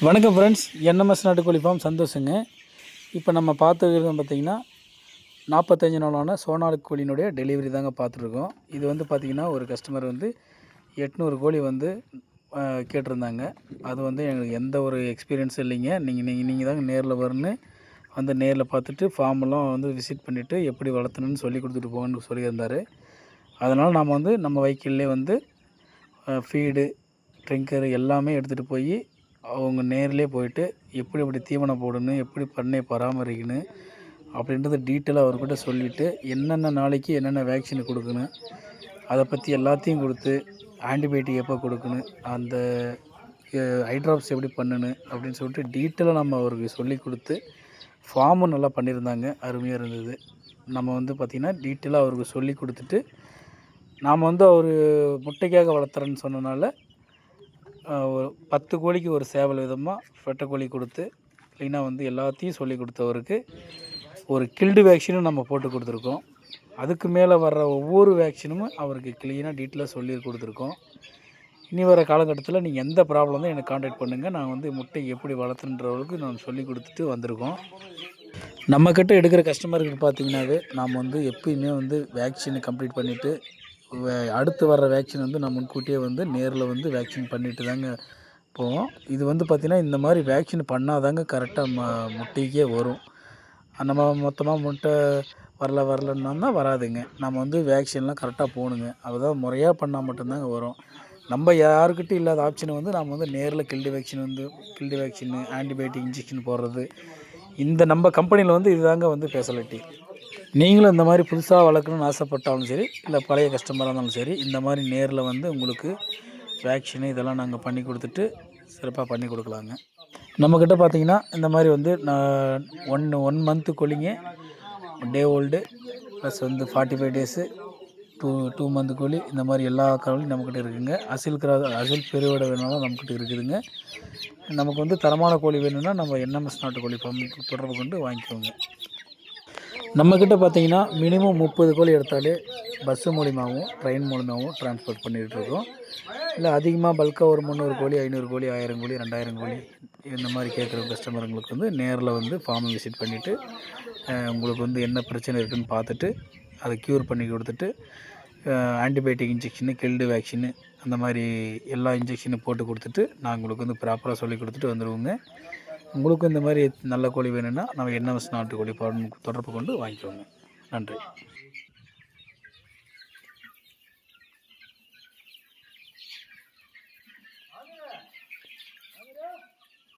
வணக்கம் friends, NMS நாட்டுக்கோழி form சந்தோஷங்க. இப்போ நம்ம பார்த்துக்கிறது பார்த்திங்கன்னா 45 நாளான சோனாலி கோழியினுடைய டெலிவரி தாங்க பார்த்துட்ருக்கோம். இது வந்து பார்த்திங்கன்னா ஒரு கஸ்டமர் வந்து 800 கோழி வந்து கேட்டிருந்தாங்க. அது வந்து எங்களுக்கு எந்த ஒரு எக்ஸ்பீரியன்ஸும் இல்லைங்க. நீங்கள் தாங்க நேரில் வரணும், வந்து நேரில் பார்த்துட்டு ஃபார்மெல்லாம் வந்து விசிட் பண்ணிவிட்டு எப்படி வளர்த்தணுன்னு சொல்லி கொடுத்துட்டு போகணுன்னு சொல்லியிருந்தார். அதனால் நாம் வந்து நம்ம வெஹிக்கிள்லேயே வந்து ஃபீடு, ட்ரிங்கர் எல்லாமே எடுத்துகிட்டு போய் அவங்க நேர்லேயே போயிட்டு எப்படி எப்படி தீவனம் போடணும், எப்படி பண்ணையை பராமரிக்கணும் அப்படின்றத டீட்டெயிலாக அவர்கிட்ட சொல்லிவிட்டு என்னென்ன நாளைக்கு என்னென்ன வேக்சின் கொடுக்கணும் அதை பற்றி எல்லாத்தையும் கொடுத்து, ஆன்டிபயோட்டிக் எப்போ கொடுக்கணும், அந்த ஐ ட்ராப்ஸ் எப்படி பண்ணணும் அப்படின்னு சொல்லிட்டு டீட்டெயிலாக நம்ம அவருக்கு சொல்லி கொடுத்து ஃபார்மும் நல்லா பண்ணியிருந்தாங்க. அருமையாக இருந்தது. நம்ம வந்து பார்த்திங்கன்னா டீட்டெயிலாக அவருக்கு சொல்லி கொடுத்துட்டு, நாம் வந்து அவர் முட்டைக்காக வளர்த்துறேன்னு சொன்னனால ஒரு 10 கோழிக்கு ஒரு சேவல் விதமாக வெட்டைக்கோழி கொடுத்து க்ளீனாக வந்து எல்லாத்தையும் சொல்லி கொடுத்தவருக்கு ஒரு கில்டு வேக்சினும் நம்ம போட்டு கொடுத்துருக்கோம். அதுக்கு மேலே வர்ற ஒவ்வொரு வேக்சினும் அவருக்கு க்ளீனாக டீட்டெயிலாக சொல்லி கொடுத்துருக்கோம். இனி வர காலகட்டத்தில் நீங்கள் எந்த ப்ராப்ளம் தான் எனக்கு கான்டாக்ட் பண்ணுங்கள். நான் வந்து முட்டை எப்படி வளர்த்துன்றவருக்கு நான் சொல்லி கொடுத்துட்டு வந்திருக்கோம். நம்மக்கிட்ட எடுக்கிற கஸ்டமருக்கு பார்த்திங்கனாவே நாம் வந்து எப்பயுமே வந்து வேக்சினை கம்ப்ளீட் பண்ணிவிட்டு அடுத்து வர்ற வேக்சின் வந்து நான் முன்கூட்டியே வந்து நேரில் வந்து வேக்சின் பண்ணிட்டு தாங்க போவோம். இது வந்து பார்த்திங்கன்னா இந்த மாதிரி வேக்சின் பண்ணால் தாங்க கரெக்டாக முட்டைக்கே வரும். நம்ம மொத்தமாக முட்டை வரலன்னா வராதுங்க. நம்ம வந்து வேக்சின்லாம் கரெக்டாக போகணுங்க. அதுதான் முறையாக பண்ணால் மட்டும்தாங்க வரும். நம்ம யாருக்கிட்டையும் இல்லாத ஆப்ஷனை வந்து நம்ம வந்து நேரில் கில்டு வேக்சின் ஆன்டிபயோட்டிக் இன்ஜெக்ஷன் போடுறது, இந்த நம்ம கம்பெனியில் வந்து இதுதாங்க வந்து ஃபெசிலிட்டி. நீங்களும் இந்த மாதிரி புதுசாக வளர்க்கணும்னு ஆசைப்பட்டாலும் சரி, இல்லை பழைய கஸ்டமராக இருந்தாலும் சரி, இந்த மாதிரி நேரில் வந்து உங்களுக்கு வேக்சினு இதெல்லாம் நாங்கள் பண்ணி கொடுத்துட்டு சிறப்பாக பண்ணி கொடுக்கலாங்க. நம்மக்கிட்ட பார்த்திங்கன்னா இந்த மாதிரி வந்து நான் ஒன் மந்த்து கோழிங்க, டே ஓல்டு ப்ளஸ் வந்து 45 டேஸு, 2 மந்த் கோழி, இந்த மாதிரி எல்லா கோழியும் நம்மக்கிட்ட இருக்குதுங்க. அசில் பெருவிட வேணாலும் நம்மக்கிட்ட இருக்குதுங்க. நமக்கு வந்து தரமான கோழி வேணும்னா நம்ம என்எம்எஸ் நாட்டுக்கோழி ஃபார்ம் தொடர்பு கொண்டு வாங்கிக்கோங்க. நம்மக்கிட்ட பார்த்திங்கன்னா மினிமம் 30 கோழி எடுத்தாலே பஸ்ஸு மூலிமாவும் ட்ரெயின் மூலிமாவும் ட்ரான்ஸ்போர்ட் பண்ணிகிட்ருக்கோம். இல்லை அதிகமாக பல்காக ஒரு 300 கோழி, 500 கோழி, 1000 கோழி, 2000 கோழி இந்த மாதிரி கேட்குற கஸ்டமருங்களுக்கு வந்து நேரில் வந்து ஃபார்மை விசிட் பண்ணிவிட்டு உங்களுக்கு வந்து என்ன பிரச்சனை இருக்குதுன்னு பார்த்துட்டு அதை க்யூர் பண்ணி கொடுத்துட்டு ஆன்டிபயோட்டிக் இன்ஜெக்ஷனு, கில்டு வேக்சினு அந்த மாதிரி எல்லா இன்ஜெக்ஷனும் போட்டு கொடுத்துட்டு நான் உங்களுக்கு வந்து ப்ராப்பராக சொல்லி கொடுத்துட்டு வந்துடுவோங்க. உங்களுக்கும் இந்த மாதிரி நல்ல கோழி வேணும்னா நம்ம என்எம்எஸ் நாட்டுக்கோழி ஃபார்ம் தொடர்பு கொண்டு வாங்கிக்கோங்க. நன்றி.